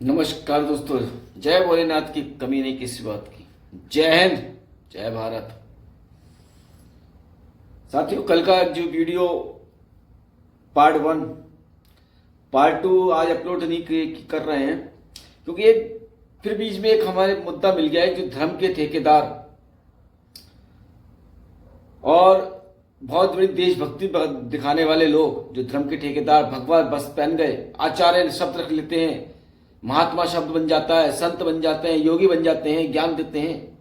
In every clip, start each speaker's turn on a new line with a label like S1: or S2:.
S1: नमस्कार दोस्तों। जय भोलेनाथ की कमी नहीं किसी बात की। जय हिंद, जय भारत। साथियों, कल का जो वीडियो पार्ट 1 पार्ट 2 आज अपलोड नहीं कर रहे हैं क्योंकि एक फिर बीच में एक हमारे मुद्दा मिल गया है जो धर्म के ठेकेदार और बहुत बड़ी देशभक्ति दिखाने वाले लोग, जो धर्म के ठेकेदार भगवा बस पहन गए, आचार्य शब्द रख लेते हैं, महात्मा शब्द बन जाता है, संत बन जाते हैं, योगी बन जाते हैं, ज्ञान देते हैं,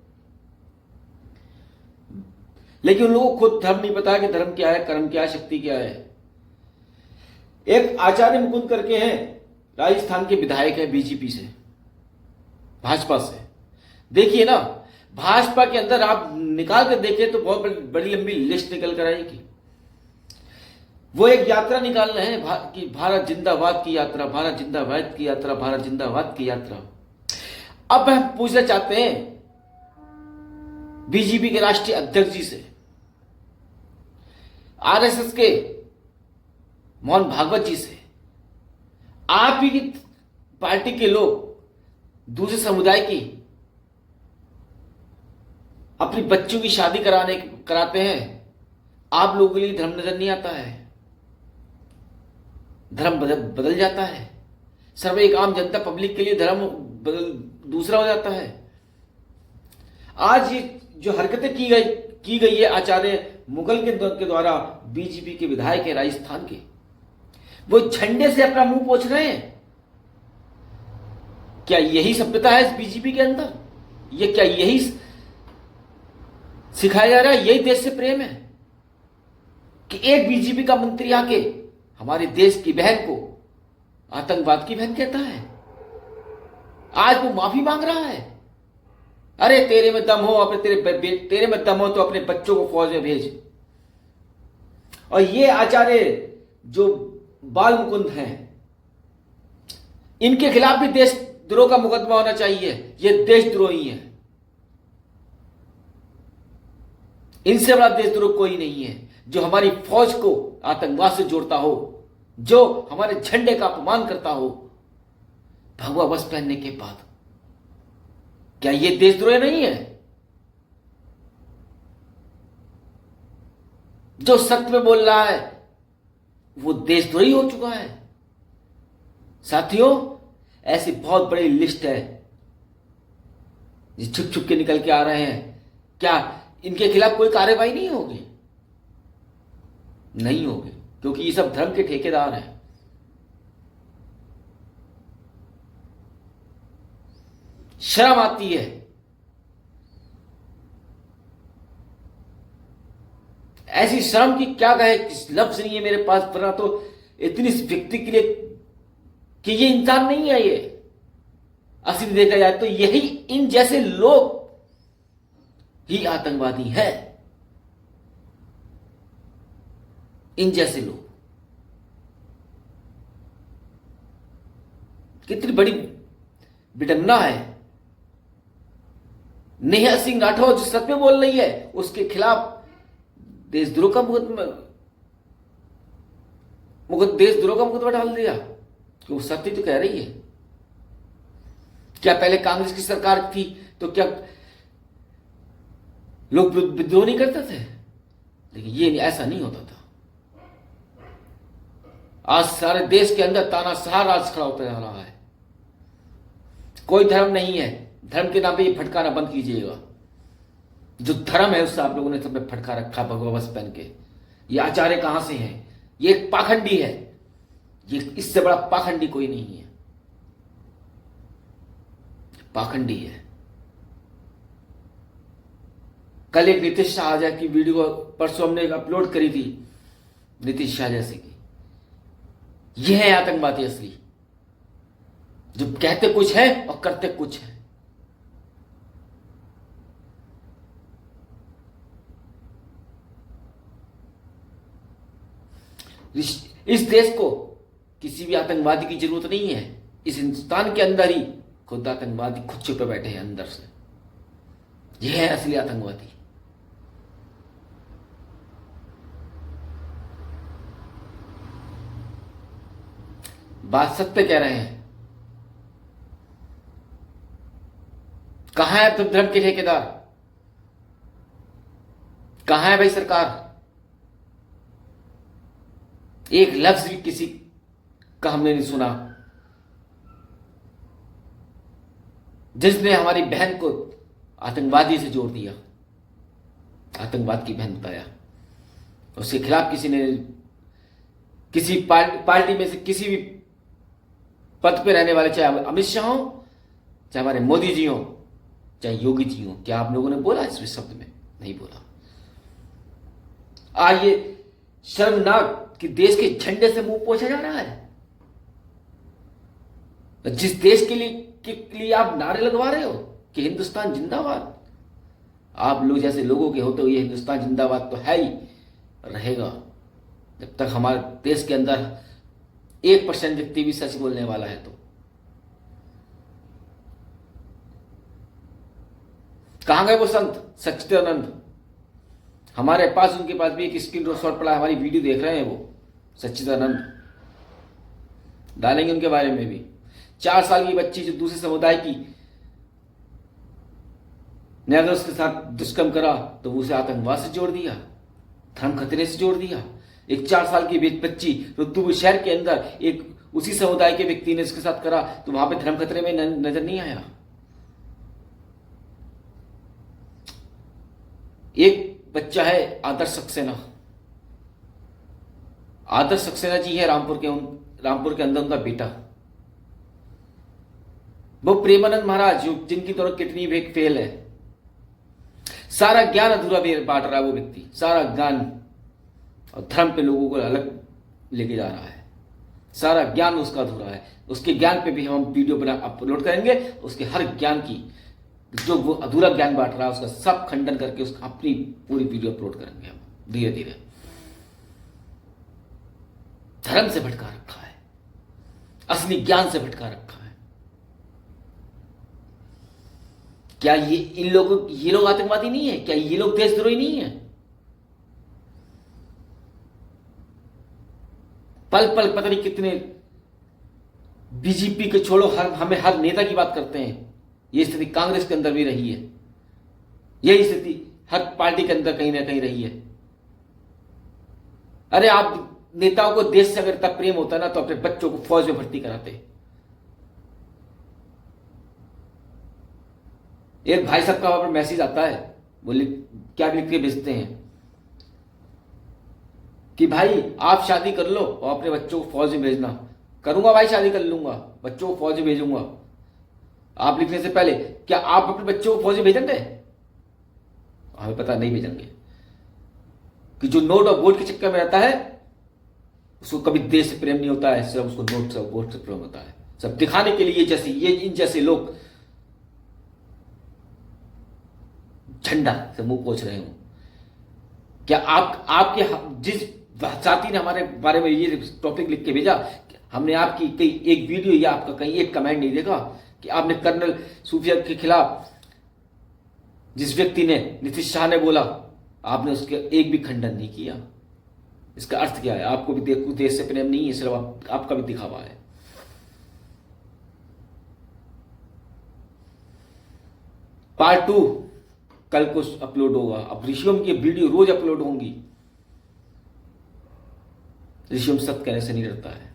S1: लेकिन उन लोगों को खुद धर्म नहीं पता कि धर्म क्या है, कर्म क्या है, शक्ति क्या है। एक आचार्य मुकुंद करके हैं, राजस्थान के विधायक है, बीजेपी से, भाजपा से। देखिए ना, भाजपा के अंदर आप निकाल कर देखें तो बहुत बड़ी लंबी लिस्ट निकल कर आएगी। वो एक यात्रा निकाल रहे हैं कि भारत जिंदाबाद की यात्रा, भारत जिंदाबाद की यात्रा, भारत जिंदाबाद की यात्रा। अब हम पूछना चाहते हैं बीजेपी के राष्ट्रीय अध्यक्ष जी से, आरएसएस के मोहन भागवत जी से, आप ही की पार्टी के लोग दूसरे समुदाय की अपनी बच्चों की शादी कराते हैं, आप लोगों के लिए धर्म नजर नहीं आता है? धर्म बदल जाता है। सर्व एक आम जनता पब्लिक के लिए धर्म दूसरा हो जाता है। आज ये जो हरकतें की गई है आचार्य मुगल के द्वारा, बीजेपी के विधायक है राजस्थान के, वो झंडे से अपना मुंह पोंछ रहे हैं। क्या यही सभ्यता है इस बीजेपी के अंदर? ये क्या यही सिखाया जा रहा है? यही देश से प्रेम है कि एक बीजेपी का मंत्री आके हमारे देश की बहन को आतंकवाद की बहन कहता है? आज वो माफी मांग रहा है। अरे तेरे में दम हो, तेरे में दम हो तो अपने बच्चों को फौज में भेज। और ये आचार्य जो बाल मुकुंद हैं, इनके खिलाफ भी देशद्रोह का मुकदमा होना चाहिए। ये देशद्रोही है। इनसे बड़ा देशद्रोह कोई नहीं है जो हमारी फौज को आतंकवाद से जोड़ता हो, जो हमारे झंडे का अपमान करता हो भगवा वस्त्र पहनने के बाद। क्या यह देशद्रोह नहीं है? जो सत्य में बोल रहा है वो देशद्रोही हो चुका है। साथियों, ऐसी बहुत बड़ी लिस्ट है जो छुप छुप के निकल के आ रहे हैं। क्या इनके खिलाफ कोई कार्रवाई नहीं होगी? नहीं होगी, क्योंकि ये सब धर्म के ठेकेदार हैं। शर्म आती है। ऐसी शर्म की क्या कहे, किस लफ्ज नहीं है मेरे पास, वरना तो इतनी इस व्यक्ति के लिए कि ये इंसान नहीं है। ये असली देखा जाए तो यही, इन जैसे लोग ही आतंकवादी है। इन जैसे लोग। कितनी बड़ी विडंबना है। नेहा सिंह राठौर जो सत्य बोल रही है, उसके खिलाफ देशद्रोह का मुकदमा डाल दिया कि वो सत्य तो कह रही है। क्या पहले कांग्रेस की सरकार थी तो क्या लोग विद्रोह नहीं करते थे? लेकिन ये ऐसा नहीं होता था। आज सारे देश के अंदर तानाशाह राज खड़ा होता जा रहा है। कोई धर्म नहीं है। धर्म के नाम पे ये फटकाना बंद कीजिएगा। जो धर्म है उससे आप लोगों ने सब में फटका रखा भगवा वस्त्र पहन के। ये आचार्य कहां से है? ये एक पाखंडी है। ये इससे बड़ा पाखंडी कोई नहीं है। पाखंडी है। कल एक नीतीश शाह की वीडियो परसों हमने अपलोड करी थी, नीतीश शाह जैसे की। यह है आतंकवादी असली, जो कहते कुछ है और करते कुछ है। इस देश को किसी भी आतंकवादी की जरूरत नहीं है। इस हिंदुस्तान के अंदर ही खुद आतंकवादी खुद छुपे बैठे हैं अंदर से। यह है असली आतंकवादी। बात सत्य कह रहे हैं। कहां है अब धर्म के ठेकेदार? कहां है भाई सरकार? एक लफ्ज भी किसी का हमने नहीं सुना जिसने हमारी बहन को आतंकवादी से जोड़ दिया, आतंकवाद की बहन बताया। उसके खिलाफ किसी ने, किसी पार्टी में से किसी भी पद पे रहने वाले, चाहे अमित शाह हो, चाहे हमारे मोदी जी हो, चाहे योगी जी हो, क्या आप लोगों ने बोला इस शब्द में? नहीं बोला। आज ये शर्मनाक कि देश के झंडे से मुंह पोंछा जा रहा है। जिस देश के लिए आप नारे लगवा रहे हो कि हिंदुस्तान जिंदाबाद, आप लोग जैसे लोगों के होते हुए हिंदुस्तान जिंदाबाद तो है ही, रहेगा जब तक हमारे देश के अंदर 1% व्यक्ति भी सच बोलने वाला है। तो कहां गए वो संत सच्चिदानंद? हमारे पास, उनके पास भी एक स्क्रीन शॉट पड़ा है, हमारी वीडियो देख रहे हैं वो सच्चिदानंद, डालेंगे उनके बारे में भी। 4 साल की बच्ची जो दूसरे समुदाय की ने अगर उसके साथ दुष्कर्म करा तो उसे आतंकवाद से जोड़ दिया, धर्म खतरे से जोड़ दिया। एक 4 साल की बच्ची रुद्रपुर शहर के अंदर एक उसी समुदाय के व्यक्ति ने उसके साथ करा तो वहां पे धर्म खतरे में नजर नहीं आया। एक बच्चा है आदर्श सक्सेना, आदर्श सक्सेना जी है रामपुर के अंदर उनका बेटा। वो प्रेमानंद महाराज जिनकी तरह किडनी फेल है, सारा ज्ञान अधूरा बांट रहा है वो व्यक्ति, सारा ज्ञान और धर्म पे लोगों को अलग लेके जा रहा है, सारा ज्ञान उसका अधूरा है। उसके ज्ञान पे भी हम वीडियो बना अपलोड करेंगे, उसके हर ज्ञान की जो वो अधूरा ज्ञान बांट रहा है उसका सब खंडन करके उसका अपनी पूरी वीडियो अपलोड करेंगे हम धीरे धीरे। धर्म से भटका रखा है, असली ज्ञान से भटका रखा है। क्या ये लोग आतंकवादी नहीं है? क्या ये लोग देशद्रोही नहीं है? पल पल पता नहीं कितने बीजेपी के छोड़ो, हमें हर नेता की बात करते हैं। ये स्थिति कांग्रेस के अंदर भी रही है, यही स्थिति हर पार्टी के अंदर कहीं ना कहीं रही है। अरे आप नेताओं को देश से अगर इतना प्रेम होता ना तो अपने बच्चों को फौज में भर्ती कराते। एक भाई साहब का वहां पर मैसेज आता है, बोले क्या लिख के भेजते हैं कि भाई आप शादी कर लो और अपने बच्चों को फौज में भेजना। करूंगा भाई, शादी कर लूंगा, बच्चों को फौज में भेजूंगा। आप लिखने से पहले क्या आप अपने बच्चों को फौज में भेजेंगे? हमें पता नहीं भेजेंगे, कि जो नोट और वोट के चक्कर में रहता है उसको कभी देश से प्रेम नहीं होता है, सिर्फ उसको नोट से वोट से प्रेम होता है। सब दिखाने के लिए इन जैसे लोग झंडा से मुंह पोंछ रहे हो। क्या आपके जिस साथी ने हमारे बारे में ये टॉपिक लिख के भेजा, हमने आपकी कहीं एक वीडियो या आपका कहीं एक कमेंट नहीं देखा कि आपने कर्नल सूफिया के खिलाफ जिस व्यक्ति ने नीतीश शाह ने बोला, आपने उसके एक भी खंडन नहीं किया। इसका अर्थ क्या है? आपको भी देश से प्रेम नहीं है, सिर्फ आपका भी दिखावा है। पार्ट 2 कल को अपलोड होगा। अब ऋषियम की वीडियो रोज अपलोड होंगी। ऋषियम सत्य कहने से नहीं डरता है।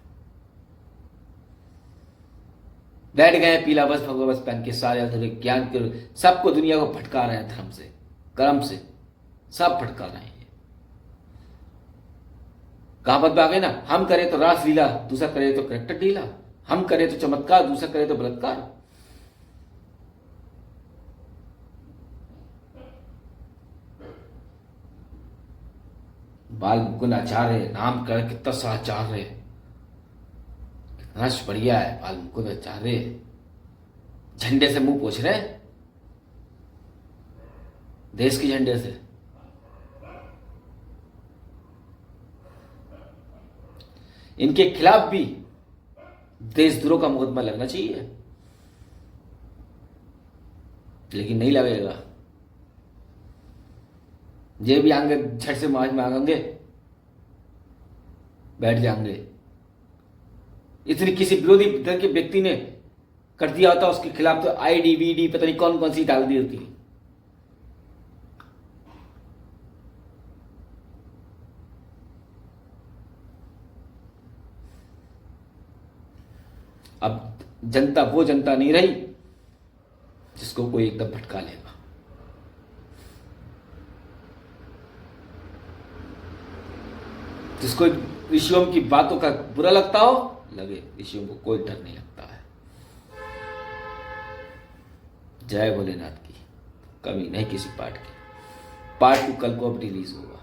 S1: बैठ गए पीला बस भगवा बस पहन के, सारे अधूरे ज्ञान के सबको दुनिया को भटका रहे हैं, धर्म से कर्म से सब भटका रहे हैं। कहावत में आ गए ना, हम करें तो रासलीला, दूसरा करे तो करेक्टर ढीला। हम करें तो चमत्कार, दूसरा करे तो बलात्कार। बाल मुकुंद आचार्य नाम कर कितना सा आचार्य, कितना बढ़िया है बाल मुकुंद आचार्य। झंडे से मुंह पोंछ रहे, देश के झंडे से। इनके खिलाफ भी देशद्रोह का मुकदमा लगना चाहिए, लेकिन नहीं लगेगा। ये भी आएंगे झट से मांगेंगे, बैठ जाएंगे। इतनी किसी विरोधी दल के व्यक्ति ने कर दिया होता उसके खिलाफ तो IDVD पता नहीं कौन कौन सी डाल दी होती। अब जनता वो जनता नहीं रही जिसको कोई एकदम भटका लेगा। जिसको ऋषियों की बातों का बुरा लगता हो लगे, ऋषियों को कोई डर नहीं लगता है। जय भोलेनाथ की। कमी नहीं किसी पार्ट की। पार्ट 2 कल को अब रिलीज होगा।